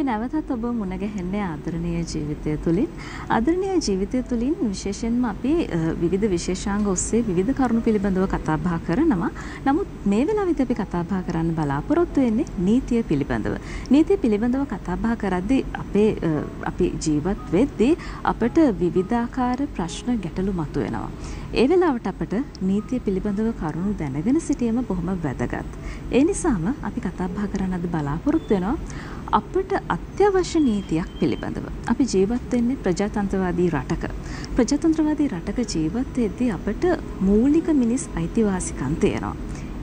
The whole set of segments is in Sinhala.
නැවතත් ඔබ මුණ ගැහෙන්නේ ආදරණීය ජීවිතය තුළින්. ආදරණීය ජීවිතය තුළින් විශේෂයෙන්ම අපි විවිධ විශේෂාංග ඔස්සේ විවිධ කරුණු පිළිබඳව කතා බහ කරනවා. නමුත් මේ වෙලාවෙත් අපි කතා බහ කරන්න බලාපොරොත්තු වෙන්නේ නීතිය පිළිබඳව. නීතිය පිළිබඳව කතා බහ කරද්දී අපි ජීවත් වෙද්දී අපට විවිධාකාර ප්‍රශ්න ගැටලු මතුවෙනවා. ඒ වෙලාවට අපට නීතිය පිළිබඳව කරුණු දැනගෙන සිටීම බොහොම වැදගත්. ඒ නිසාම අපි කතා බහ කරන්න අද බලාපොරොත්තු වෙනවා අපට අත්‍යවශ්‍ය නීතියක් පිළිබඳව. අපි ජීවත් වෙන්නේ ප්‍රජාතන්ත්‍රවාදී රටක. ප්‍රජාතන්ත්‍රවාදී රටක ජීවත් වෙද්දී අපට මූලික මිනිස් අයිතිවාසිකම් තියෙනවා.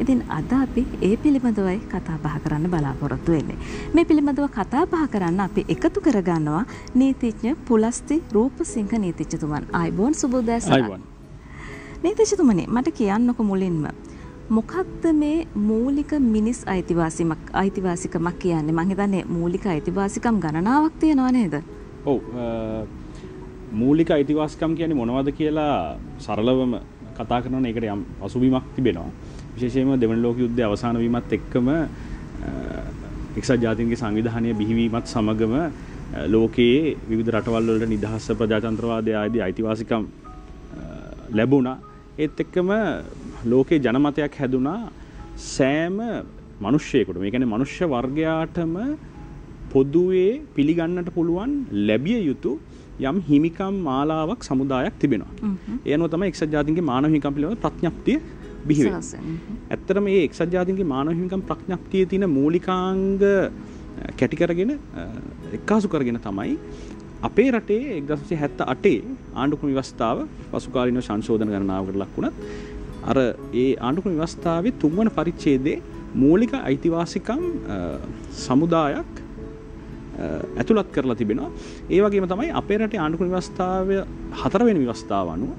ඉතින් අද අපි ඒ පිළිබඳවයි කතා බහ කරන්න බලාපොරොත්තු වෙන්නේ. මේ පිළිබඳව කතා බහ කරන්න අපි එකතු කරගන්නවා නීතිඥ පුලස්ති රූපසිංහ නීතිඥතුමන්. ආයිබෝන් සුබෝදෑසන. නීතිඥතුමනි මට කියන්නකො මුලින්ම මොකක්ද මේ මූලික මිනිස් අයිතිවාසිකමක් කියන්නේ? මම හිතන්නේ මූලික අයිතිවාසිකම් ගණනාවක් තියෙනව නේද? ඔව්. මූලික අයිතිවාසිකම් කියන්නේ මොනවද කියලා සරලවම කතා කරනවා. ඒකට යම් පසුබිමක් තිබෙනවා. විශේෂයෙන්ම දෙවන ලෝක යුද්ධයේ අවසන් වීමත් එක්කම එක්සත් ජාතීන්ගේ සංවිධානය බිහිවීමත් සමගම ලෝකයේ විවිධ රටවල් වලට නිදහස් ප්‍රජාතන්ත්‍රවාදය ආදී අයිතිවාසිකම් ලැබුණා. ඒත් එක්කම ලෝකේ ජනමතයක් හැදුනා සෑම මිනිස්සෙකුට. මේ කියන්නේ මනුෂ්‍ය වර්ගයාටම පොදුවේ පිළිගන්නට පුළුවන් ලැබිය යුතු යම් හිමිකම් මාලාවක් සමුදායක් තිබෙනවා. ඒ අනුව තමයි එක්සත් ජාතීන්ගේ මානව හිමිකම් පිළිබඳ ප්‍රඥප්තිය බිහි වෙන්නේ. ඇත්තටම මේ එක්සත් ජාතීන්ගේ මානව හිමිකම් ප්‍රඥප්තියේ තියෙන මූලිකාංග කැටි කරගෙන එක්කාසු කරගෙන තමයි අපේ රටේ 1978 ආණ්ඩුක්‍රම ව්‍යවස්ථාව පසු කාලීනව සංශෝධන ගණනාවකට ලක් වුණත් අර ඒ ආණ්ඩුක්‍රම ව්‍යවස්ථාවේ 3 වන පරිච්ඡේදයේ මූලික අයිතිවාසිකම් සමුදායක් ඇතුළත් කරලා තිබෙනවා. ඒ වගේම තමයි අපේ රටේ ආණ්ඩුක්‍රම ව්‍යවස්ථාවේ 4 වෙනි ව්‍යවස්ථාව අනුව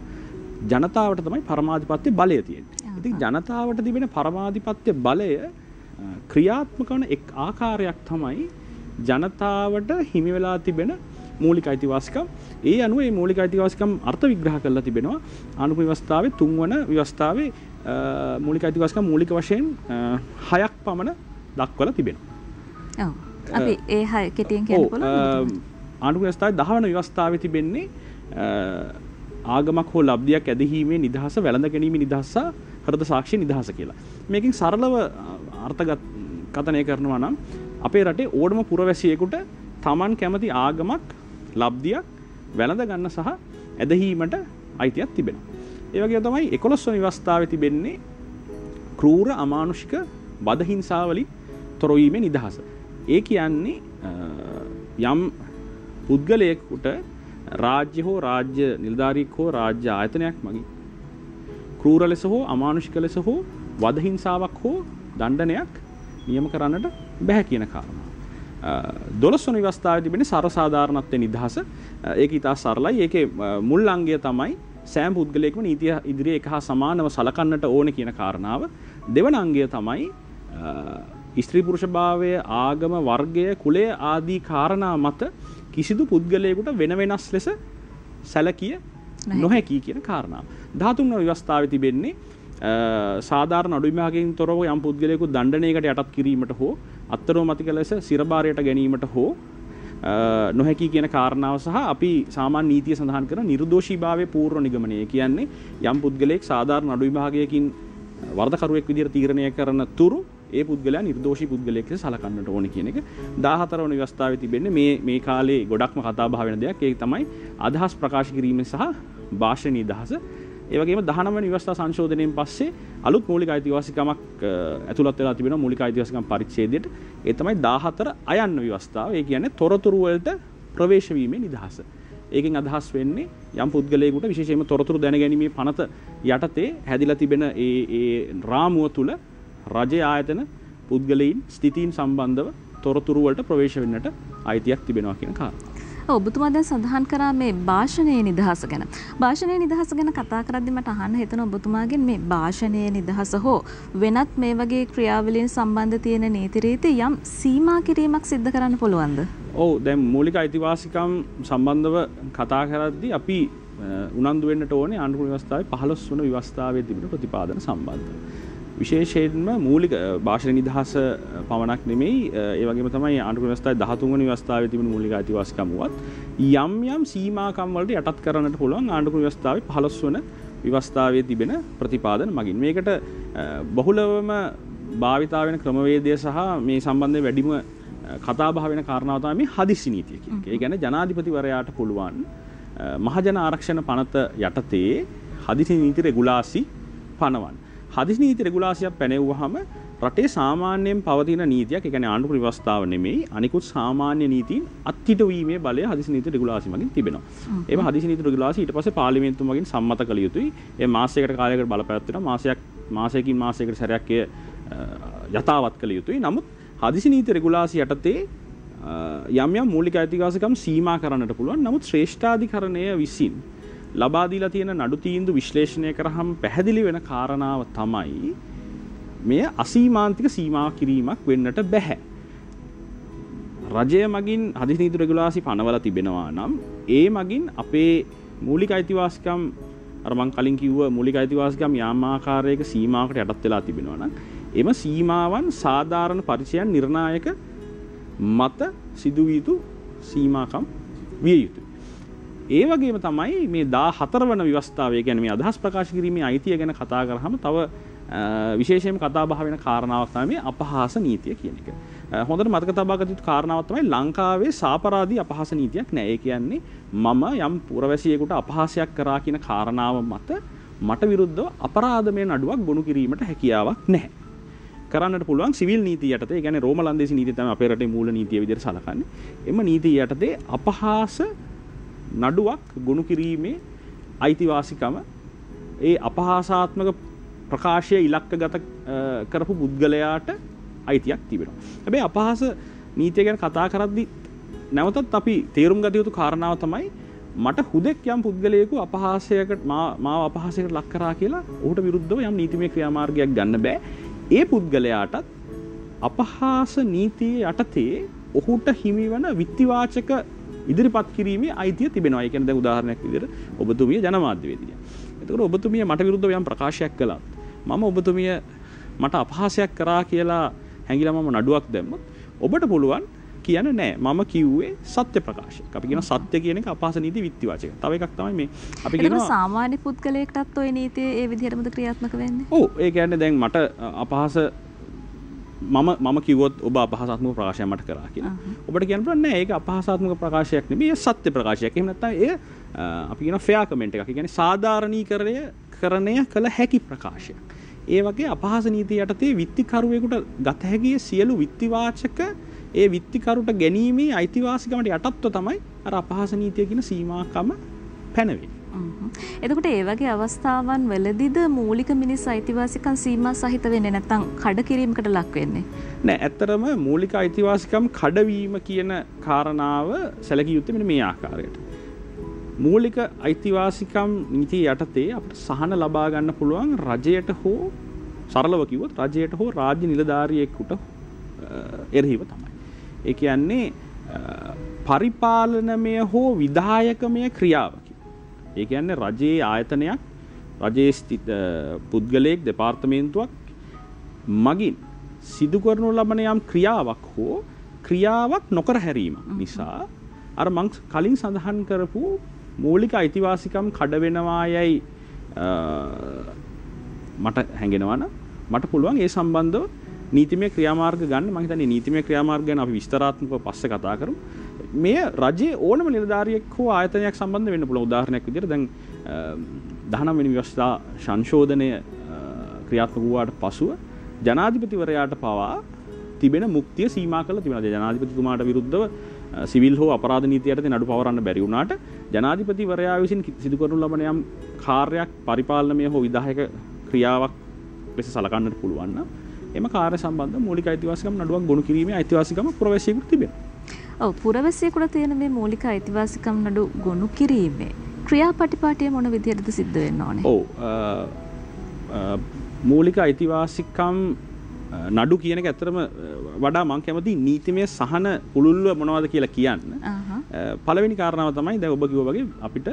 ජනතාවට තමයි පරමාධිපත්‍ය බලය තියෙන්නේ. ඉතින් ජනතාවට තිබෙන පරමාධිපත්‍ය බලය ක්‍රියාත්මක වන එක් ආකාරයක් තමයි ජනතාවට හිමි වෙලා තිබෙන මූලික අයිතිවාසිකම්. ඒ අනුව මේ මූලික අයිතිවාසිකම් අර්ථ විග්‍රහ කරලා තිබෙනවා ආණ්ඩුක්‍රම ව්‍යවස්ථාවේ 3 වන ව්‍යවස්ථාවේ මූලික අයිතිවාසිකම් මූලික වශයෙන් 6ක් පමණ දක්වලා තිබෙනවා. ඔව්. අපි ඒ 6 කෙටියෙන් කියන්න පුළුවන්. ආණ්ඩුක්‍රම ව්‍යවස්ථාවේ 10 වන ව්‍යවස්ථාවේ තිබෙන්නේ ආගමක් හෝ ලබ්ධියක් ඇදහිීමේ නිදහස, වැළඳ ගැනීමේ නිදහස, හෘද සාක්ෂි නිදහස කියලා. මේකෙන් සරලව අර්ථකථනය කරනවා නම් අපේ රටේ ඕනම පුරවැසියෙකුට Taman කැමති ආගමක්, ලබ්ධියක් වැළඳ ගන්න සහ ඇදහිීමට අයිතියක් තිබෙනවා. ඒ වගේම තමයි 11 වෙනි ව්‍යවස්ථාවේ තිබෙන්නේ ක්‍රූර අමානුෂික බද හිංසාවලින් තොර වීමේ නිදහස. ඒ කියන්නේ යම් පුද්ගලයෙකුට රාජ්‍ය හෝ රාජ්‍ය නිලධාරියෙක් හෝ රාජ්‍ය ආයතනයක් මගින් ක්‍රූර ලෙස හෝ අමානුෂික ලෙස හෝ වද හිංසාවක් හෝ දණ්ඩනයක් නියම කරන්නට බැහැ කියන කාරණා. 12 වෙනි ව්‍යවස්ථාවේ තිබෙන්නේ සර්වසාධාරණත්වයේ නිදහස. ඒක ඉතා සරලයි. ඒකේ මුල් අංගය තමයි සෑම පුද්ගලයෙකුම නීතිය ඉදිරියේ එක හා සමානව සලකන්නට ඕනේ කියන කාරණාව. දෙවන අංගය තමයි ස්ත්‍රී පුරුෂ භාවය, ආගම, වර්ගය, කුලය ආදී කාරණා මත කිසිදු පුද්ගලයෙකුට වෙන වෙනස් ලෙස සැලකිය නොහැකි කියන කාරණාව. 13 වෙනි ව්‍යවස්ථාවේ තිබෙන්නේ සාධාරණ අඩුවිමකින් තොරව යම් පුද්ගලයෙකු දණ්ඩනයකට යටත් කිරීමට හෝ අත්තරෝමතික ලෙස සිරබාරයට ගැනීමට හෝ නොහැකි කියන කාරණාව සහ අපි සාමාන්‍ය නීතිය සඳහන් කරන නිර්දෝෂීභාවයේ පූර්ව නිගමනය කියන්නේ යම් පුද්ගලයෙක් සාධාරණ අඩුවිභාගයකින් වරදකරුවෙක් විදිහට තීරණය කරන තුරු ඒ පුද්ගලයා නිර්දෝෂී පුද්ගලයෙක් ලෙස සලකන්නට ඕනේ කියන එක 14 වෙනි ව්‍යවස්ථාවේ තිබෙන්නේ මේ කාලේ ගොඩක්ම කතා බහ වෙන දෙයක්. ඒක තමයි අදහස් ප්‍රකාශ කිරීම සහ භාෂණ නිදහස. ඒ වගේම 19 වෙනි ව්‍යවස්ථා සංශෝධනයෙන් පස්සේ අලුත් මූලික අයිතිවාසිකමක් ඇතුළත් වෙලා තිබෙනවා මූලික අයිතිවාසිකම් පරිච්ඡේදයට. ඒ තමයි 14 අයන්න ව්‍යවස්ථාව. ඒ කියන්නේ තොරතුරු වලට ප්‍රවේශ වීමේ නිදහස. ඒකෙන් අදහස් වෙන්නේ යම් පුද්ගලයෙකුට විශේෂයෙන්ම තොරතුරු දැනගැනීමේ පනත යටතේ හැදිලා තිබෙන ඒ රාමුව තුල රජයේ ආයතන පුද්ගලයන් ස්ථිතීන් සම්බන්ධව තොරතුරු වලට ප්‍රවේශ වෙන්නට අයිතියක් තිබෙනවා කියන කාරණා. ඔබතුමා දැන් සඳහන් කරා මේ භාෂණයේ නිදහස ගැන. භාෂණයේ නිදහස ගැන කතා කරද්දි මට අහන්න හිතෙනවා ඔබතුමාගෙන් මේ භාෂණයේ නිදහස හෝ වෙනත් මේ වගේ ක්‍රියාවලින් සම්බන්ධ තියෙන නීති රීති යම් සීමා කිරීමක් සිද්ධ කරන්න පුළුවන්ද? ඔව් දැන් මූලික අයිතිවාසිකම් සම්බන්ධව කතා කරද්දී අපි උනන්දු වෙන්නට ඕනේ ආණ්ඩුක්‍රම ව්‍යවස්ථාවේ 15 වන ව්‍යවස්ථාවේ තිබෙන ප්‍රතිපාදන සම්බන්ධව. විශේෂයෙන්ම මූලික භාෂණ නිදහස පමණක් නෙමෙයි ඒ වගේම තමයි ආණ්ඩුක්‍රම ව්‍යවස්ථාවේ 13 වෙනි ව්‍යවස්ථාවේ තිබෙන මූලික අයිතිවාසිකම් වත් යම් සීමාකම් වලට යටත් කරන්නට පුළුවන් ආණ්ඩුක්‍රම ව්‍යවස්ථාවේ 15 වන ව්‍යවස්ථාවේ තිබෙන ප්‍රතිපාදන මගින්. මේකට බහුලවම භාවිතා වෙන ක්‍රමවේදය සහ මේ සම්බන්ධයෙන් වැඩිම කතා බහ වෙන කාරණාව තමයි මේ හදිසි නීතිය කියන එක. ඒ කියන්නේ ජනාධිපතිවරයාට පුළුවන් මහජන ආරක්ෂණ පනත යටතේ හදිසි නීති රෙගුලාසි පනවන්න. හදිසි නීති රෙගුලාසියක් පැනෙවුවාම රටේ සාමාන්‍යයෙන් පවතින නීතියක්, ඒ කියන්නේ ආණ්ඩුක්‍රම ව්‍යවස්ථාව නෙමෙයි අනිකුත් සාමාන්‍ය නීතීන් අත්හිට වීමේ බලය හදිසි නීති රෙගුලාසි මගින් තිබෙනවා. ඒව හදිසි නීති රෙගුලාසි ඊට පස්සේ පාර්ලිමේන්තුව මගින් සම්මත කළ යුතුයි. ඒ මාසයකට කාලයකට බලපෑම් වෙනවා. මාසයකින් මාසයකට සැරයක් යථාවත් කළ යුතුයි. නමුත් හදිසි නීති රෙගුලාසි යටතේ යම් මූලික අයිතිවාසිකම් සීමා කරන්නට පුළුවන්. නමුත් ශ්‍රේෂ්ඨාධිකරණය විසින් ලබා දීලා තියෙන නඩු තීන්දුව විශ්ලේෂණය කරාම පැහැදිලි වෙන කාරණාව තමයි මෙය අසීමාන්තික සීමා කිරීමක් වෙන්නට බෑ. රජය මගින් හදිසි නීති රෙගුලාසි පනවලා තිබෙනවා නම් ඒ මගින් අපේ මූලික අයිතිවාසිකම් අර මං කලින් කිව්ව මූලික අයිතිවාසිකම් යම් ආකාරයක සීමාවකට යටත් වෙලා තිබෙනවා නම් එම සීමාවන් සාධාරණ පරිචයන් නිර්ණායක මත සිදුවිය යුතු සීමාකම් විය යුතුයි. ඒ වගේම තමයි මේ 14 වන ව්‍යවස්ථාව, ඒ කියන්නේ මේ අදහස් ප්‍රකාශ කිරීමේ අයිතිය ගැන කතා කරාම තව විශේෂයෙන්ම කතා බහ වෙන කාරණාවක් තමයි මේ අපහාස නීතිය කියන එක. හොඳට මතක තබා ගත යුතු කාරණාවක් තමයි ලංකාවේ සාපරාධී අපහාස නීතියක් නැහැ. ඒ කියන්නේ මම යම් පුරවැසියෙකුට අපහාසයක් කරා කියන කාරණාව මත මට විරුද්ධව අපරාධමය නඩුවක් ගොනු කිරීමට හැකියාවක් නැහැ. කරන්නට පුළුවන් සිවිල් නීතිය යටතේ, ඒ කියන්නේ රෝම ලන්දේසි නීතිය තමයි අපේ රටේ මූල නීතිය විදිහට සලකන්නේ. එම නීතිය යටතේ අපහාස නඩුවක් ගොනු කිරීමේ අයිතිවාසිකම ඒ අපහාසාත්මක ප්‍රකාශය ඉලක්කගත කරපු පුද්ගලයාට අයිතියක් තිබෙනවා. හැබැයි අපහාස නීතිය ගැන කතා කරද්දී නැවතත් අපි තේරුම් ගත යුතු කාරණාව තමයි මට හුදෙක් යම් පුද්ගලයෙකු අපහාසයකට මාව අපහාසයකට ලක් කරා කියලා ඔහුට විරුද්ධව යම් නීතිමය ක්‍රියාමාර්ගයක් ගන්න බෑ. ඒ පුද්ගලයාටත් අපහාස නීතිය යටතේ ඔහුට හිමිවන විත්තිවාචක ඉදිරිපත් කිරීමේ අයිතිය තිබෙනවා. ඒ කියන්නේ දැන් උදාහරණයක් විදිහට ඔබතුමිය ජනමාධ්‍යවේදියා. එතකොට ඔබතුමිය මට විරුද්ධව යම් ප්‍රකාශයක් කළා. මම ඔබතුමිය මට අපහාසයක් කරා කියලා හැංගිලා මම නඩුවක් දැම්මොත් ඔබට පුළුවන් කියන්න නෑ මම කිව්වේ සත්‍ය ප්‍රකාශයක්. අපි කියන සත්‍ය කියන එක අපහාස නීති විත්තිවාචක. තව එකක් තමයි මේ අපි කියනවා සාමාන්‍ය පුද්ගලයෙක්ටත් ওই නීතිය ඒ විදිහටමද ක්‍රියාත්මක වෙන්නේ? ඔව් ඒ කියන්නේ දැන් මට අපහාස මම කිව්වොත් ඔබ අපහාසාත්මක ප්‍රකාශයක් මට කරා කියලා. ඔබට කියන්න පුළුවන් නෑ ඒක අපහාසාත්මක ප්‍රකාශයක් නෙමෙයි ඒ සත්‍ය ප්‍රකාශයක්. එහෙම නැත්නම් ඒ අපි කියන ෆෙයා කමෙන්ට් එකක්. ඒ කියන්නේ සාධාරණීකරණය කළ හැකි ප්‍රකාශයක්. ඒ වගේ අපහාස නීතිය යටතේ විත්තිකරුවෙකුට ගත හැකි සියලු විත්තිවාචක ඒ විත්තිකරුට ගැනීමේ අයිතිවාසිකමට යටත්ව තමයි අර අපහාස නීතිය කියන සීමාකම පැනවෙන්නේ. එතකොට ඒ වගේ අවස්ථාවන් වලදීද මූලික මිනිස් අයිතිවාසිකම් සීමා සහිත වෙන්නේ නැත්නම් කඩ කිරීමකට ලක් වෙන්නේ? නෑ ඇත්තටම මූලික අයිතිවාසිකම් කඩවීම කියන කාරණාව සැලකිය යුත්තේ මෙන්න මේ ආකාරයට. මූලික අයිතිවාසිකම් නීතිය යටතේ අපිට සහන ලබා ගන්න පුළුවන් රජයට හෝ සරලව කිව්වොත් රජයට හෝ රාජ්‍ය නිලධාරියෙකුට එරෙහිව තමයි. ඒ කියන්නේ පරිපාලනමය හෝ විධායකමය ක්‍රියාවකි. ඒ කියන්නේ රජයේ ආයතනයක්, රජයේ ස්ථිත පුද්ගලයෙක්, දෙපාර්තමේන්තුවක් මගින් සිදු කරනු ලබන යම් ක්‍රියාවක් හෝ ක්‍රියාවක් නොකර හැරීම නිසා අර මං කලින් සඳහන් කරපු මූලික අයිතිවාසිකම් කඩ වෙනවා යයි මට හැඟෙනවා නම් මට පුළුවන් ඒ සම්බන්ධව නීතිමය ක්‍රියාමාර්ග ගන්න. මම හිතන්නේ නීතිමය ක්‍රියාමාර්ග ගැන අපි විස්තරාත්මකව පස්සේ කතා කරමු. මේ රජයේ ඕනම නිලධාරියෙක් හෝ ආයතනයක් සම්බන්ධ වෙන්න පුළුවන්. උදාහරණයක් විදිහට දැන් 19 වෙනි ව්‍යවස්ථා සංශෝධනය ක්‍රියාත්මක වූාට පසුව ජනාධිපතිවරයාට පවා තිබෙන මුක්තිය සීමා කරලා තිබෙනවා. ජනාධිපතිතුමාට විරුද්ධව සිවිල් හෝ අපරාධ නීතිය යටතේ නඩු පවරන්න බැරි වුණාට ජනාධිපතිවරයා විසින් සිදු කරනු ලබන යම් කාර්යයක් පරිපාලනමය හෝ විධායක ක්‍රියාවක් ලෙස සලකන්නට පුළුවන් නම් එම කාර්ය සම්බන්ධ මූලික අයිතිවාසිකම් නඩුවක් ගොනු කිරීමේ අයිතිවාසිකම පුරවැසියෙකුට තිබෙනවා. ඔව් පුරවැසියෙකුට තියෙන මේ මූලික අයිතිවාසිකම් නඩු ගොනු කිරීමේ ක්‍රියාපටිපාටිය මොන විදිහටද සිද්ධ වෙන්න ඕනේ? ඔව් මූලික අයිතිවාසිකම් නඩු කියන එක ඇත්තටම වඩා මම කැමති නීතිමය සහන පුළුල්ව මොනවද කියලා කියන්න. පළවෙනි කාරණාව තමයි දැන් ඔබ කිව්වා වගේ අපිට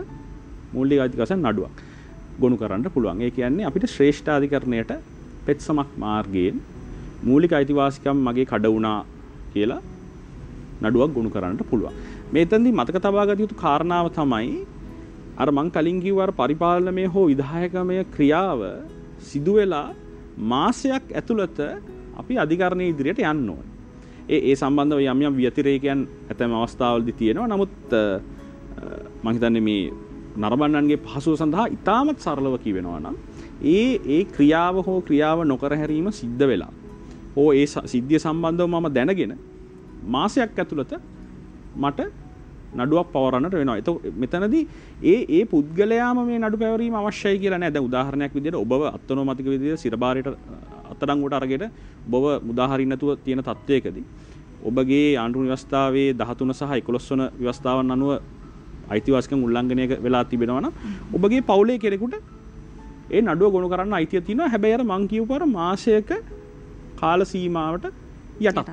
මූලික අයිතිවාසිකම් නඩුවක් ගොනු කරන්න පුළුවන්. ඒ කියන්නේ අපිට ශ්‍රේෂ්ඨාධිකරණයට පෙත්සමක් මාර්ගයෙන් මූලික අයිතිවාසිකම් මගේ කඩ වුණා කියලා නඩුවක් ගොනු කරන්නට පුළුවන්. මේතෙන්දී මතක තබා ගත යුතු කාරණාව තමයි අර මං කලින් කිව්වා පරිපාලනමය හෝ විධායකමය ක්‍රියාව සිදු වෙලා මාසයක් ඇතුළත අපි අධිකරණයේ ඉදිරියට යන්න ඕනේ. ඒ සම්බන්ධව යම් යම් ව්‍යතිරේකයන් ඇතැම් අවස්ථාවලදී තියෙනවා. නමුත් මම හිතන්නේ මේ නරඹන්නන්ගේ පහසුව සඳහා ඉතාමත් සරලව කියවෙනවා නම් ඒ ක්‍රියාව හෝ ක්‍රියාව නොකර හැරීම සිද්ධ වෙලා හෝ ඒ සිද්ධිය සම්බන්ධව මම දැනගෙන මාසයක් ඇතුළත මට නඩුවක් පවරන්නට වෙනවා. එතකොට මෙතනදී ඒ පුද්ගලයාම මේ නඩු පැවරීම අවශ්‍යයි කියලා නෑ. දැන් උදාහරණයක් විදිහට ඔබව අත්නොමතික විදිහට සිරබාරයට අත්අඩංගුවට අරගෙන ඔබව මුදාහරින්න නැතුව තියෙන තත්වයකදී ඔබගේ ආණ්ඩුක්‍රම ව්‍යවස්ථාවේ 13 සහ 11 වන ව්‍යවස්ථාවන් අනුව අයිතිවාසිකම් උල්ලංඝනය වෙලා තිබෙනවා නම් ඔබගේ පවුලේ කෙනෙකුට ඒ නඩුව ගොනු කරන්න අයිතිය තියෙනවා. හැබැයි අර මං කියපු පාර මාසයක කාල සීමාවට යටත්.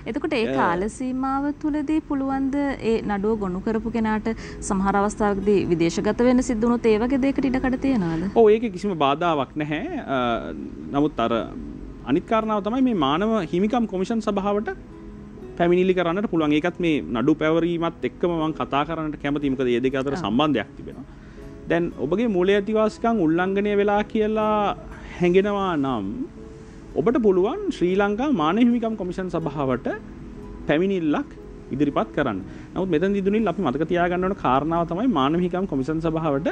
එතකොට ඒ කාල සීමාව තුලදී පුළුවන්ද ඒ නඩුව ගොනු කරපු කෙනාට සමහර අවස්ථාවකදී විදේශගත වෙන්න සිද්ධ වුණොත් ඒ වගේ දෙයකට ඉඩකඩ තියනවාද? ඔව් ඒකේ කිසිම බාධාවක් නැහැ. නමුත් අර අනිත් කාරණාව තමයි මේ මානව හිමිකම් කොමිෂන් සභාවට පැමිණිලි කරන්නට පුළුවන්. ඒකත් මේ නඩු පැවරීමත් එක්කම මම කතා කරන්නට කැමතියි. මොකද මේ දෙක අතර සම්බන්ධයක් තිබෙනවා. දැන් ඔබගේ මූලික අයිතිවාසිකම් උල්ලංඝනය වෙලා කියලා හැඟෙනවා නම් ඔබට පුළුවන් ශ්‍රී ලංකා මානව හිමිකම් කොමිෂන් සභාවට පැමිණිල්ලක් ඉදිරිපත් කරන්න. නමුත් මෙතනදී දුනිල් අපි මතක තියාගන්න ඕන කාරණාව තමයි මානව හිමිකම් කොමිෂන් සභාවට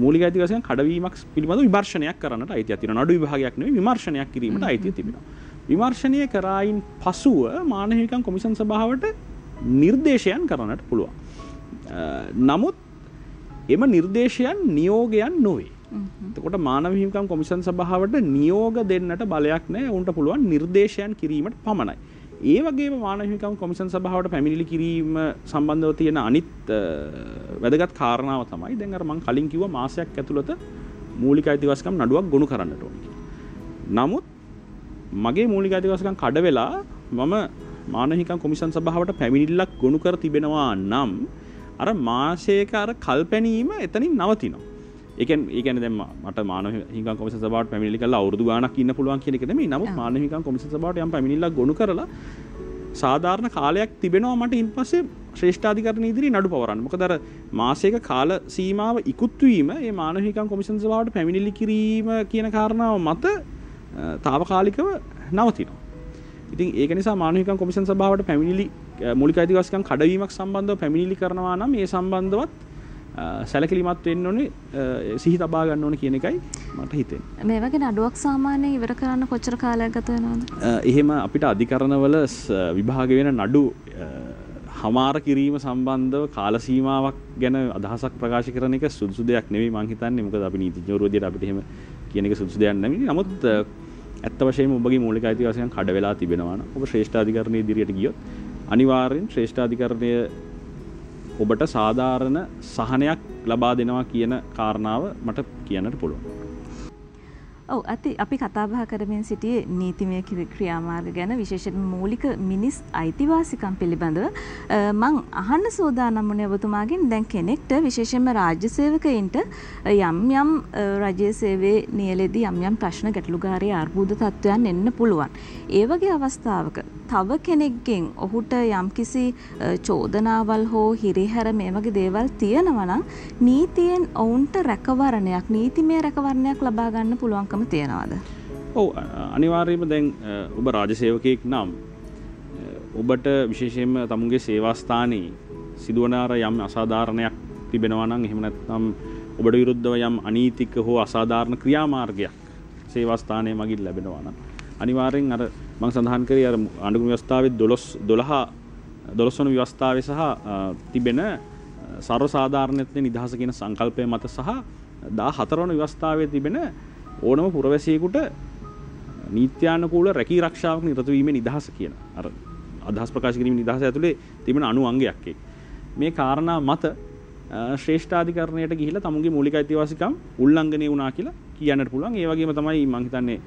මූලික අයිතිවාසිකම් කඩවීමක් පිළිබඳව විමර්ශනයක් කරන්නට අයිතියක් තියෙනවා. නඩු විභාගයක් නෙවෙයි විමර්ශනයක් කිරීමට අයිතිය තිබෙනවා. විමර්ශනය කරායින් පසුව මානව හිමිකම් කොමිෂන් සභාවට නිර්දේශයන් කරන්නට පුළුවන්. නමුත් එම නිර්දේශයන් නියෝගයන් නොවේ. එතකොට මානව හිමිකම් කොමිෂන් සභාවට නියෝග දෙන්නට බලයක් නැහැ. උන්ට පුළුවන් නිර්දේශයන් කිරීමට පමණයි. ඒ වගේම මානව හිමිකම් කොමිෂන් සභාවට පැමිණිලි කිරීම සම්බන්ධව තියෙන අනිත් වැදගත් කාරණාව තමයි දැන් අර මම කලින් කිව්වා මාසයක් ඇතුළත මූලික අයිතිවාසිකම් නඩුවක් ගොනු කරන්නට ඕනේ කියලා. නමුත් මගේ මූලික අයිතිවාසිකම් කඩ වෙලා මම මානව හිමිකම් කොමිෂන් සභාවට පැමිණිල්ලක් ගොනු කර තිබෙනවා නම් අර මාසයක අර කල්පැනීම එතනින් නවතිනවා. ඒ කියන්නේ දැන් මට මානව හිමිකම් කොමිෂන් සභාවට පැමිණිලි කරලා අවුරුදු ගාණක් ඉන්න පුළුවන් කියන එක නෙමෙයි. නමුත් මානව හිමිකම් කොමිෂන් සභාවට යම් පැමිණිල්ලක් ගොනු කරලා සාධාරණ කාලයක් තිබෙනවා මට ඉන්පස්සේ ශ්‍රේෂ්ඨාධිකරණ ඉදිරියේ නඩු පවරන්න. මොකද අර මාසයක කාල සීමාව ඉක්ුත් වීම මේ මානව හිමිකම් කොමිෂන් සභාවට පැමිණිලි කිරීම කියන කාරණාව මත తాවකාලිකව නවතිනවා. ඉතින් ඒක නිසා මානව හිමිකම් කොමිෂන් සභාවට පැමිණිලි මූලික අයිතිවාසිකම් කඩවීමක් සම්බන්ධව පැමිණිලි කරනවා නම් ඒ සම්බන්ධවත් සැලකිලිමත් වෙන්න ඕනේ, සිහි තබා ගන්න ඕනේ කියන එකයි මට හිතෙන්නේ. මේ වගේ නඩුවක් සාමාන්‍යයෙන් ඉවර කරන්න කොච්චර කාලයක් ගත වෙනවද? එහෙම අපිට අධිකරණවල විභාග වෙන නඩු හමාර කිරීම සම්බන්ධව කාල සීමාවක් ගැන අදහසක් ප්‍රකාශ කරන එක සුදුසු දෙයක් නෙවෙයි මං හිතන්නේ. මොකද අපි නීතිඥවරු විදියට අපිට එහෙම කියන එක සුදුසු දෙයක් නෙවෙයි. නමුත් ඇත්ත වශයෙන්ම ඔබගේ මූලික අයිතිවාසිකම් කඩ වෙලා තිබෙනවා නම් ඔබ ශ්‍රේෂ්ඨාධිකරණයේ ඉදිරියට ගියොත් අනිවාර්යෙන් ශ්‍රේෂ්ඨාධිකරණය ඔබට සාධාරණ සහනයක් ලබා දෙනවා කියන කාරණාව මට කියන්නට පුළුවන්. ඔව් අපි කතා බහ කරමින් සිටියේ නීතිමය ක්‍රියාමාර්ග ගැන, විශේෂයෙන් මූලික මිනිස් අයිතිවාසිකම් පිළිබඳව. මං අහන්න සූදානම් වුණේ ඔබතුමාගෙන් දැන් කෙනෙක්ට විශේෂයෙන්ම රාජ්‍ය සේවකයින්ට යම් යම් රජයේ සේවයේ නියැලෙදී යම් ප්‍රශ්න ගැටලුකාරී අර්බුද තත්ත්වයන් එන්න පුළුවන්. ඒ වගේ අවස්ථාවක තව කෙනෙක්ගෙන් ඔහුට යම්කිසි චෝදනාවල් හෝ හිරිහැර මේ වගේ දේවල් තියෙනවා නම් නීතියෙන් ඔවුන්ට රැකවරණයක්, නීතිමය රැකවරණයක් ලබා ගන්න පුළුවන්කම තියනවාද? ඔව් අනිවාර්යයෙන්ම දැන් ඔබ රාජ්‍ය සේවකයෙක් නම් ඔබට විශේෂයෙන්ම තමුන්ගේ සේවා ස්ථානයේ සිදුවන යම් අසාධාරණයක් තිබෙනවා නම් එහෙම නැත්නම් ඔබට විරුද්ධව යම් අනීතික හෝ අසාධාරණ ක්‍රියාමාර්ගයක් සේවා ස්ථානයේ මගින් ලැබෙනවා නම් අනිවාර්යෙන් අර මම සඳහන් කරේ අර ආණ්ඩුක්‍රම ව්‍යවස්ථාවේ 12 වන ව්‍යවස්ථාවේ සහ තිබෙන සර්ව සාධාරණත්වයේ නිදහස කියන සංකල්පය මත සහ 14 වන ව්‍යවස්ථාවේ තිබෙන ඕනම පුරවැසියෙකුට නීත්‍යානුකූල රැකී ආරක්ෂාවක් නිරත වීමේ නිදහස කියන අර අදහස් ප්‍රකාශ කිරීමේ නිදහස ඇතුලේ තිබෙන අනු අංගයක් ඒක. මේ කාරණා මත ශ්‍රේෂ්ඨාධිකරණයට ගිහිලා තමුන්ගේ මූලික අයිතිවාසිකම් උල්ලංඝනය වුණා කියලා කියන්නට පුළුවන්. ඒ වගේම තමයි මම හිතන්නේ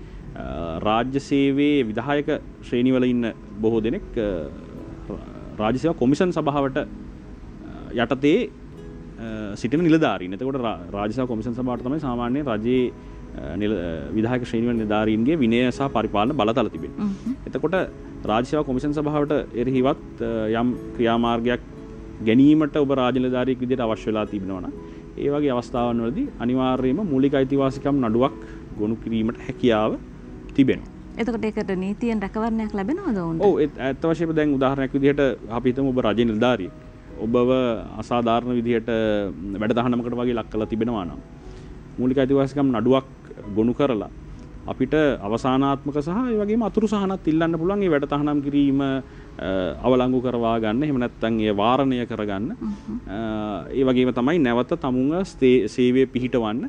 රාජ්‍ය සේවයේ විධායක ශ්‍රේණිවල ඉන්න බොහෝ දෙනෙක් රාජ්‍ය සේවා කොමිෂන් සභාවට යටතේ සිටින නිලධාරීන්. එතකොට රාජ්‍ය සේවා කොමිෂන් සභාවට තමයි සාමාන්‍යයෙන් රජයේ විධායක ශ්‍රේණි වල නිලධාරීන්ගේ විනය සහ පරිපාලන බලතල තිබෙනවා. එතකොට රාජ්‍ය සේවා කොමිෂන් සභාවට එරෙහිවත් යම් ක්‍රියාමාර්ගයක් ගැනීමට ඔබ රාජ්‍ය නිලධාරියෙක් විදිහට අවශ්‍ය වෙලා තිබෙනවා නම් ඒ වගේ අවස්ථාවන් වලදී අනිවාර්යයෙන්ම මූලික අයිතිවාසිකම් නඩුවක් ගොනු කිරීමට හැකියාව තිබෙනවා. එතකොට ඒකට නීතියෙන් රැකවරණයක් ලැබෙනවද ඔවුන්ට? ඔව් ඇත්ත වශයෙන්ම දැන් උදාහරණයක් විදිහට අපි හිතමු ඔබ රාජ්‍ය නිලධාරියෙක්. ඔබව අසාධාරණ විදිහට වැඩතහනමකට වගේ ලක් කරලා තිබෙනවා නම් මූලික අයිතිවාසිකම් නඩුවක් ගොනු කරලා අපිට අවසානාත්මක සහ ඒ වගේම අතුරු සහනත් ඉල්ලන්න පුළුවන් ඒ වැඩතහනම් කිරීම අවලංගු කරවා ගන්න. එහෙම නැත්නම් ඒ වාරණය කරගන්න. ඒ වගේම තමයි නැවත තමුන්ව සේවයේ පිහිටවන්න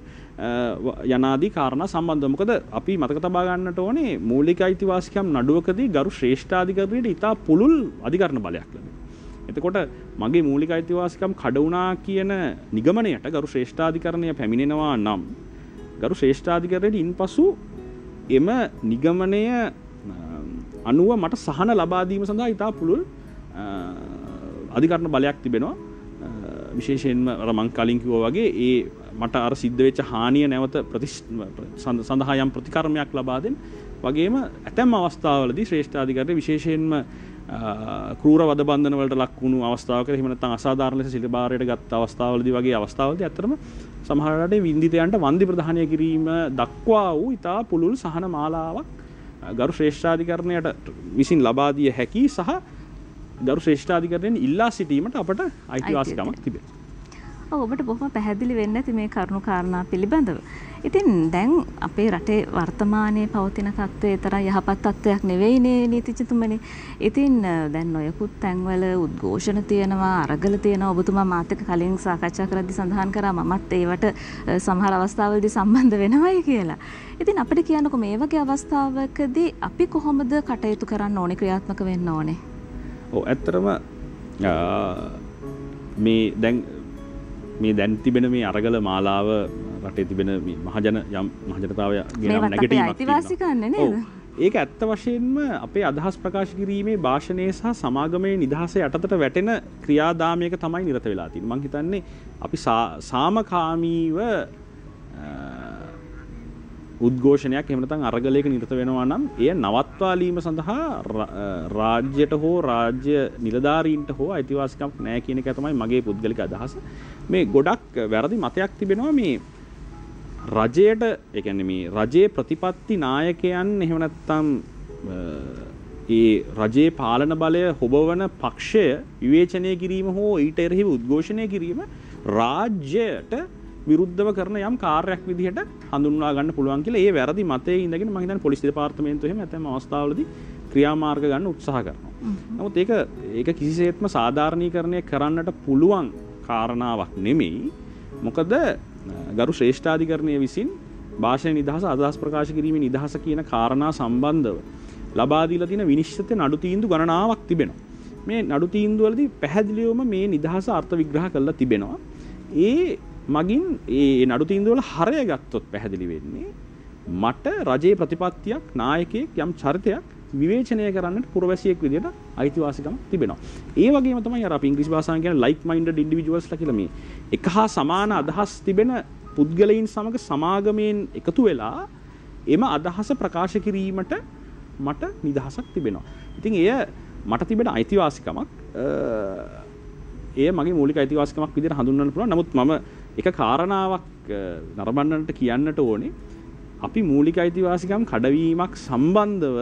යනාදී කාරණා සම්බන්ධව. මොකද අපි මතක තබා ගන්නට ඕනේ මූලික අයිතිවාසිකම් නඩුවකදී ගරු ශ්‍රේෂ්ඨාධිකරණයට ඉතා පුළුල් අධිකරණ බලයක් ලැබෙනවා. එතකොට මගේ මූලික අයිතිවාසිකම් කඩ වුණා කියන නිගමනයට ගරු ශ්‍රේෂ්ඨාධිකරණය පැමිණෙනවා නම් ගරු ශ්‍රේෂ්ඨාධිකරණයට ඉන්පසු එම නිගමනය අනුව මට සහන ලබා දීම සඳහා ඉතා පුළුල් අධිකරණ බලයක් තිබෙනවා. විශේෂයෙන්ම අර මං කලින් කිව්වා වගේ ඒ මට අර සිද්ධ වෙච්ච හානිය නැවත සඳහා යම් ප්‍රතිකර්මයක් ලබා දෙන්න වගේම ඇතැම් අවස්ථාවලදී ශ්‍රේෂ්ඨාධිකරණය විශේෂයෙන්ම ක්‍රූර වද බන්ධන වලට ලක් වුණු අවස්ථාවක එහෙම නැත්නම් අසාධාරණ ලෙස සිලබාරයට ගත්ත අවස්ථාවලදී වගේ අවස්ථාවලදී ඇත්තටම සමහර වෙලාවට වින්දිතයන්ට වන්දි ප්‍රදානය කිරීම දක්වා වූ ඉතා පුළුල් සහන මාලාවක් ගරු ශ්‍රේෂ්ඨාධිකරණයට විසින් ලබා දිය හැකි සහ ගරු ශ්‍රේෂ්ඨාධිකරණයෙන් ඉල්ලා සිටීමට අපට අයිතිවාසිකමක් තිබෙනවා. ඔව් ඔබට බොහොම පැහැදිලි වෙන්න ඇති මේ කරුණු කාරණා පිළිබඳව. ඉතින් දැන් අපේ රටේ වර්තමානයේ පවතින තත්ත්වය තරම් යහපත් තත්ත්වයක් නෙවෙයිනේ නීතිඥතුමනි. ඉතින් දැන් නොයෙකුත් තැන්වල උද්ඝෝෂණ තියෙනවා, අරගල තියෙනවා. ඔබතුමා මාත් එක්ක කලින් සාකච්ඡා කරද්දී සඳහන් කරා මමත් ඒවට සමහර අවස්ථාවලදී සම්බන්ධ වෙනවයි කියලා. ඉතින් අපිට කියන්නකෝ මේ වගේ අවස්ථාවකදී අපි කොහොමද කටයුතු කරන්න ඕනේ, ක්‍රියාත්මක වෙන්න ඕනේ? ඔව් ඇත්තටම මේ දැන් තිබෙන මේ අරගල මාලාව රටේ තිබෙන මහජනතාවය ගෙන නැගිටීමක් තියෙනවා. ඒක ඇත්ත වශයෙන්ම අපේ අදහස් ප්‍රකාශ කිරීමේ භාෂණයේ සහ සමාගමේ නිදහස යටතට වැටෙන ක්‍රියාදාමයක තමයි නිරත වෙලා තියෙන්නේ. මම හිතන්නේ අපි සාමකාමීව උද්ඝෝෂණයක් එහෙම නැත්නම් අරගලයක නිරත වෙනවා නම් එය නවත්වාලීම සඳහා රාජ්‍යයට හෝ රාජ්‍ය නිලධාරීන්ට හෝ අයිතිවාසිකමක් නැහැ කියන එක තමයි මගේ පුද්ගලික අදහස. මේ ගොඩක් වැරදි මතයක් තිබෙනවා මේ රජයට, ඒ කියන්නේ මේ රජයේ ප්‍රතිපත්ති නායකයන් එහෙම නැත්නම් ඒ රජයේ පාලන බලය හොබවන පක්ෂය විවේචනය කිරීම හෝ ඊට එරෙහිව උද්ඝෝෂණය කිරීම රාජ්‍යයට විරුද්ධව කරන යම් කාර්යයක් විදිහට හඳුන්වා ගන්න පුළුවන් කියලා ඒ වැරදි මතයේ ඉඳගෙන මම හිතන්නේ පොලිස් දෙපාර්තමේන්තුව එහෙම නැත්නම් අවස්ථාවලදී ක්‍රියාමාර්ග ගන්න උත්සාහ කරනවා. නමුත් ඒක කිසිසේත්ම සාධාරණීකරණය කරන්නට පුළුවන් කාරණාවක් නෙමෙයි. මොකද ගරු ශ්‍රේෂ්ඨාධිකරණය විසින් භාෂණ නිදහස, අදහස් ප්‍රකාශ කිරීමේ නිදහස කියන කාරණා සම්බන්ධව ලබා දීලා තියෙන විනිශ්චිත නඩු තීන්දුව ගණනාවක් තිබෙනවා. මේ නඩු තීන්දුව වලදී පැහැදිලිවම මේ නිදහස අර්ථ විග්‍රහ කරලා තිබෙනවා. ඒ මගින් ඒ නඩු තීන්දුව වල හරය ගත්තොත් පැහැදිලි වෙන්නේ මට රජයේ ප්‍රතිපත්තියක්, නායකයෙක්, යම් චරිතයක් විවේචනය කරන්නට පුරවැසියෙක් විදිහට අයිතිවාසිකමක් තිබෙනවා. ඒ වගේම තමයි අර අපි ඉංග්‍රීසි භාෂාවෙන් කියන like minded individuals ලා කියලා මේ එක හා සමාන අදහස් තිබෙන පුද්ගලයන් සමග සමාගමෙන් එකතු වෙලා එම අදහස ප්‍රකාශ කිරීමට මට නිදහසක් තිබෙනවා. ඉතින් එය මට තිබෙන අයිතිවාසිකමක්. එය මගේ මූලික අයිතිවාසිකමක් විදිහට හඳුන්වන්න පුළුවන්. නමුත් මම එක කාරණාවක් නරඹන්නට කියන්නට ඕනේ. අපි මූලික අයිතිවාසිකම් කඩවීමක් සම්බන්ධව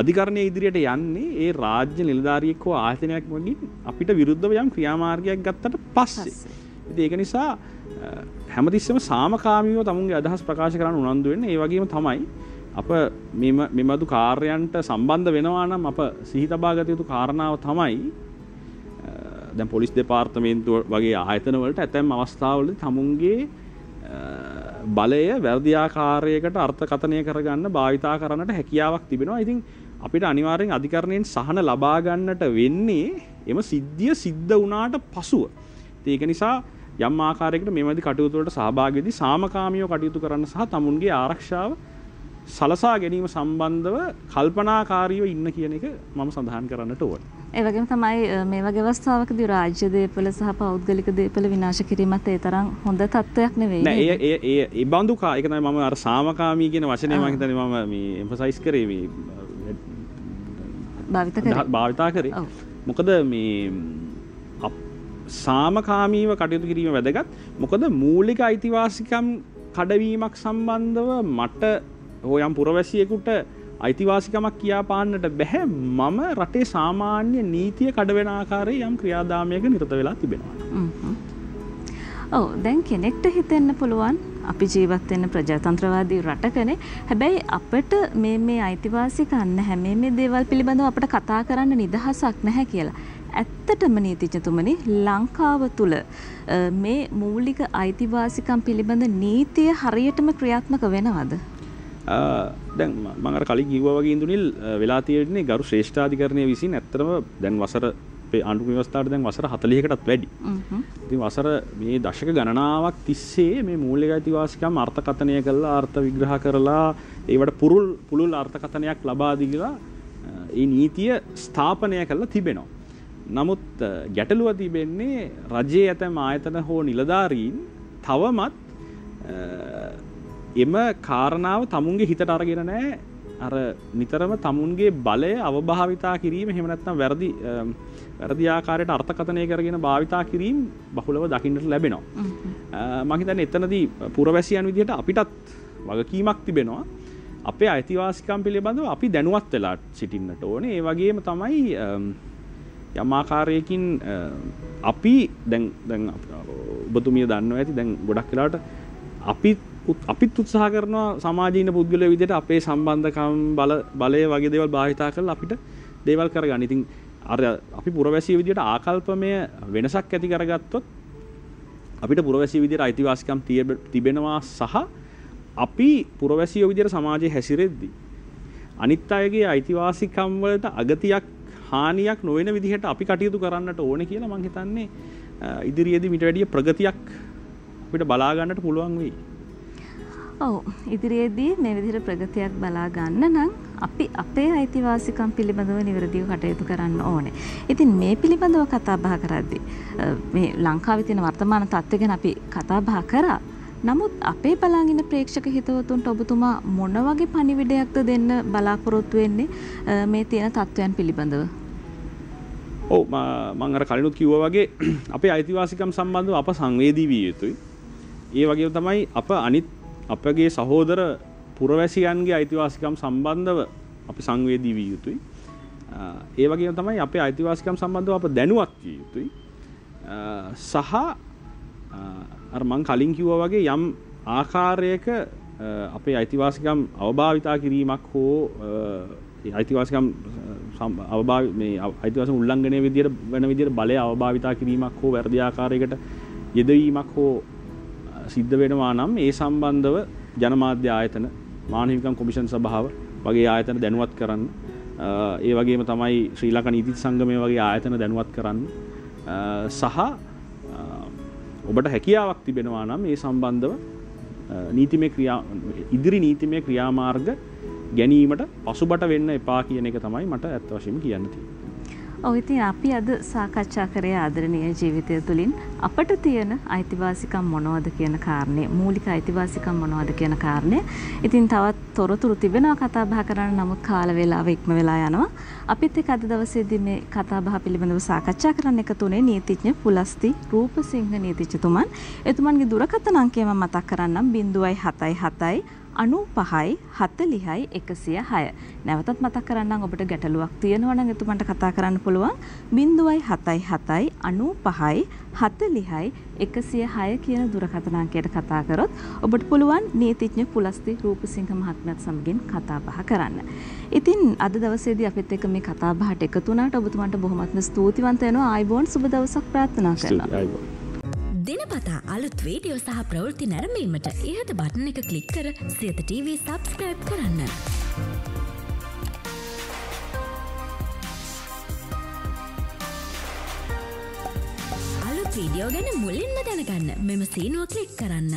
අධිකරණයේ ඉදිරියට යන්නේ ඒ රාජ්‍ය නිලධාරියෙක් හෝ ආයතනයක් වගේ අපිට විරුද්ධව යම් ක්‍රියාමාර්ගයක් ගත්තට පස්සේ. ඉතින් ඒක නිසා හැමතිස්සෙම සාමකාමීව තමුන්ගේ අදහස් ප්‍රකාශ කරන්න උනන්දු වෙන්න. ඒ වගේම තමයි අප මෙමදු කාර්යයන්ට සම්බන්ධ වෙනවා නම් අප සිහි තබා ගත යුතු කාරණාව තමයි දැන් පොලිස් දෙපාර්තමේන්තුව වගේ ආයතන වලට ඇතැම් අවස්ථාවලදී තමුන්ගේ බලය වැරදි ආකාරයකට අර්ථකථනය කරගන්න භාවිතා කරන්නට හැකියාවක් තිබෙනවා. ඉතින් අපිට අනිවාර්යෙන් අධිකරණයෙන් සහන ලබා ගන්නට වෙන්නේ එම සිද්ධිය සිද්ධ වුණාට පසුව. ඒක නිසා යම් ආකාරයකට මෙවැනි කටයුතු වලට සහභාගී වෙදී සාමකාමීව කටයුතු කරන්න සහ තමුන්ගේ ආරක්ෂාව සලසා ගැනීම සම්බන්ධව කල්පනාකාරීව ඉන්න කියන එක මම සඳහන් කරන්නට ඕනේ. ඒ වගේම තමයි මේ වගේ අවස්ථාවකදී රාජ්‍ය දේපල සහ පෞද්ගලික දේපල විනාශ කිරීමත් ඒ තරම් හොඳ තත්ත්වයක් නෙවෙයි. නෑ ඒ බඳු ඒක තමයි මම අර සාමකාමී කියන වචනේ මම හිතන්නේ මම මේ එම්ෆසයිස් කරේ මේ භාවිතා කරේ. මොකද මේ සාමකාමීව කටයුතු කිරීම වැදගත්. මොකද මූලික අයිතිවාසිකම් කඩවීමක් සම්බන්ධව මට හොයම් පුරවැසියෙකුට අයිතිවාසිකමක් කියා පාන්නට බැහැ. මම රටේ සාමාන්‍ය නීතිය කඩවෙන ආකාරයේ යම් ක්‍රියාදාමයක නිරත වෙලා තිබෙනවා. ඔව් දැන් කෙනෙක්ට හිතෙන්න පුළුවන් අපි ජීවත් වෙන ප්‍රජාතන්ත්‍රවාදී රටකනේ. හැබැයි අපිට මේ අයිතිවාසිකම් නැහැ. මේ දේවල් පිළිබඳව අපිට කතා කරන්න නිදහසක් නැහැ කියලා. ඇත්තටම නීතිඥතුමනි ලංකාව තුල මේ මූලික අයිතිවාසිකම් පිළිබඳ නීතිය හරියටම ක්‍රියාත්මක වෙනවද? දැන් මම අර කලින් කිව්වා වගේ ඉඳුනිල් වෙලා තියෙන්නේ ගරු ශ්‍රේෂ්ඨාධිකරණය විසින් ඇත්තටම දැන් වසර ආණ්ඩුක්‍රම ව්‍යවස්ථාවට දැන් වසර 40කටත් වැඩි. ඉතින් වසර මේ දශක ගණනාවක් තිස්සේ මේ මූලික අයිතිවාසිකම් අර්ථකථනය කරලා අර්ථ විග්‍රහ කරලා ඒවට පුළුල් අර්ථකථනයක් ලබා දීලා ඒ නීතිය ස්ථාපනය කරලා තිබෙනවා. නමුත් ගැටලුව තිබෙන්නේ රජයේ ඇතැම් ආයතන හෝ නිලධාරීන් තවමත් එම කාරණාව තමුන්ගේ හිතට අරගෙන නැහැ. අර නිතරම තමුන්ගේ බලය අවභාවිතා කිරීම එහෙම නැත්නම් වැරදි ආකාරයට අර්ථකථනය කරගෙන භාවිතා කිරීම බහුලව දකින්නට ලැබෙනවා. මම හිතන්නේ එතනදී පුරවැසියන් විදිහට අපිටත් වගකීමක් තිබෙනවා. අපේ අයිතිවාසිකම් පිළිබඳව අපි දැනුවත් වෙලා සිටින්නට ඕනේ. ඒ වගේම තමයි යම් ආකාරයකින් අපි දැන් ඔබතුමිය දන්නවා ඇති දැන් ගොඩක් වෙලාවට අපිත් උත්සාහ කරනවා සමාජයේ ඉන්න පුද්ගලයෝ විදිහට අපේ සම්බන්ධකම් බලය වගේ දේවල් භාවිතා කරලා අපිට දේවල් කරගන්න. ඉතින් අර අපි පුරවැසියෝ විදිහට ආකල්පමය වෙනසක් ඇති කරගත්තොත් අපිට පුරවැසියෝ විදිහට අයිතිවාසිකම් තිබෙනවා සහ අපි පුරවැසියෝ විදිහට සමාජයේ හැසිරෙද්දී අනිත් අයගේ අයිතිවාසිකම් වලට අගතියක් හානියක් නොවන විදිහට අපි කටයුතු කරන්නට ඕනේ කියලා මම හිතන්නේ ඉදිරියේදී මීට වැඩිය ප්‍රගතියක් අපිට බලා ගන්නට පුළුවන් වෙයි. ඔව් ඉදිරියේදී මේ විදිහට ප්‍රගතියක් බලා ගන්න නම් අපි අපේ අයිතිවාසිකම් පිළිබඳව නිවැරදිව කටයුතු කරන්න ඕනේ. ඉතින් මේ පිළිබඳව කතා බහ කරද්දී මේ ලංකාවේ තියෙන වර්තමාන තත්ත්වය ගැන අපි කතා බහ කරා. නමුත් අපේ බලන් ඉන්න ප්‍රේක්ෂක හිතවතුන්ට ඔබතුමා මොන වගේ පණිවිඩයක්ද දෙන්න බලාපොරොත්තු වෙන්නේ මේ තියෙන තත්ත්වයන් පිළිබඳව? ඔව් මම අර කලිනුත් කිව්වා වගේ අපේ අයිතිවාසිකම් සම්බන්ධව අප සංවේදී විය යුතුයි. ඒ වගේම තමයි අපගේ සහෝදර පුරවැසියන්ගේ අයිතිවාසිකම් සම්බන්ධව අපි සංවේදී විය යුතුයි. ඒ වගේම තමයි අපේ අයිතිවාසිකම් සම්බන්ධව අප දැනුවත් විය යුතුයි. සහ අර මං කලින් කිව්වා වගේ යම් ආකාරයක අපේ අයිතිවාසිකම් අවභාවිතා කිරීමක් හෝ අයිතිවාසිකම් අයිතිවාසිකම් උල්ලංඝනය වෙන විදිහට බලය අවභාවිතා කිරීමක් හෝ වැරදි ආකාරයකට යෙදවීමක් හෝ සිද්ධ වෙනවා නම් ඒ සම්බන්ධව ජනමාධ්‍ය ආයතන මානව හිමිකම් කොමිෂන් සභාව වගේ ආයතන දැනුවත් කරන්න. ඒ වගේම තමයි ශ්‍රී ලංකා නීති සංගමය වගේ ආයතන දැනුවත් කරන්න. සහ ඔබට හැකියාවක් තිබෙනවා නම් ඒ සම්බන්ධව ඉදිරි නීතිමය ක්‍රියාමාර්ග ගැනීමට පසුබට වෙන්න එපා කියන එක තමයි මට ඇත්ත වශයෙන්ම කියන්න තියෙන්නේ. ඔව් ඉතින් අපි අද සාකච්ඡා කරේ ආදරණීය ජීවිතය තුළින් අපට තියෙන අයිතිවාසිකම් මොනවද කියන කාරණේ, මූලික අයිතිවාසිකම් මොනවද කියන කාරණේ. ඉතින් තවත් තොරතුරු තිබෙනවා කතා බහ කරන්න, නමුත් කාල වේලාව ඉක්ම වෙලා යනවා. අපිත් එක්ක අද දවසේදී මේ කතා බහ පිළිබඳව සාකච්ඡා කරන්න එකතු වුණේ නීතිඥ පුලස්ති රූපසිංහ නීතිඥතුමන්. එතුමන්ගේ දුරකථන අංකය මම මතක් කරන්නම් 077 95 40 106. නැවතත් මතක් කරන්නම් ඔබට ගැටලුවක් තියෙනවා නම් එතුමන්ට කතා කරන්න පුළුවන් 077 95 40 106 කියන දුරකථන අංකයට කතා කරොත් ඔබට පුළුවන් නීතිඥ පුලස්ති රූපසිංහ මහත්මයාත් සමගින් කතා බහ කරන්න. ඉතින් අද දවසේදී අපිත් එක්ක මේ කතා බහට එකතු වුණාට ඔබතුමන්ට බොහොමත්ම ස්තුතිවන්ත වෙනවා. ආයුබෝවන් සුබ දවසක් ප්‍රාර්ථනා කරනවා. දිනපතා අලුත් වීඩියෝ සහ ප්‍රවෘත්ති නැරඹීමට ඉහත බටන් එක ක්ලික් කර සියත TV සබ්ස්ක්‍රයිබ් කරන්න. අලුත් වීඩියෝ ගැන මුලින්ම දැනගන්න මෙම සීනුව ක්ලික් කරන්න.